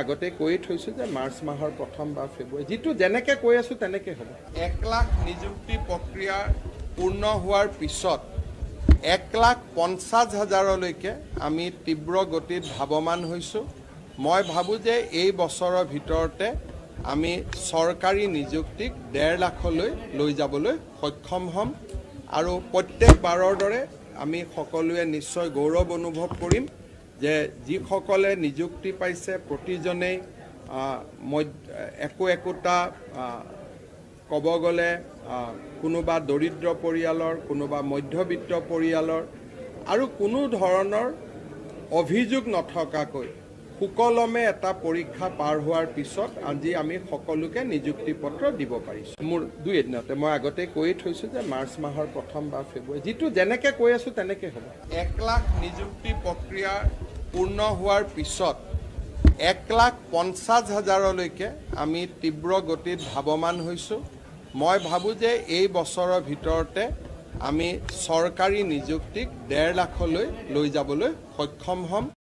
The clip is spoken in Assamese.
আগতে কৈ থৈছো যে মাৰ্চ মাহৰ প্ৰথম বা ফেব্ৰুৱাৰী যেটো যেনেকৈ কৈ আছো তেনেকৈ হ'ব। 1 লাখ নিযুক্তি প্ৰক্ৰিয়া পূৰ্ণ হোৱাৰ পিছত 1,50,000লৈকে আমি তীব্ৰ গতিত ধাৱমান হৈছো। মই ভাবো যে এই বছৰৰ ভিতৰতে আমি চৰকাৰী নিযুক্তিক 1.5 লাখলৈ লৈ যাবলৈ সক্ষম হ'ম আৰু প্ৰত্যেকবাৰৰ দৰে আমি সকলোৱে নিশ্চয় গৌৰৱ অনুভৱ কৰিম যে যিসকলে নিযুক্তি পাইছে প্ৰতিজনেই একোটা ক'ব গ'লে কোনোবা দৰিদ্ৰ পৰিয়ালৰ, কোনোবা মধ্যবিত্ত পৰিয়ালৰ আৰু কোনো ধৰণৰ অভিযোগ নথকাকৈ সুকলমে এটা পৰীক্ষা পাৰ হোৱাৰ পিছত আজি আমি সকলোকে নিযুক্তি পত্ৰ দিব পাৰিছোঁ। মোৰ দুই এদিনতে মই আগতে কৈ থৈছো যে মাৰ্চ মাহৰ প্ৰথম বা ফেব্ৰুৱাৰী যেটো যেনেকৈ কৈ আছো তেনেকৈ হ'ব। 1 লাখ নিযুক্তি প্ৰক্ৰিয়া পূৰ্ণ হোৱাৰ পিছত 1,50,000লৈকে আমি তীব্ৰ গতিত ধাৱমান হৈছো। মই ভাবো যে এই বছৰৰ ভিতৰতে আমি চৰকাৰী নিযুক্তিক 1.5 লাখলৈ লৈ যাবলৈ সক্ষম হ'ম।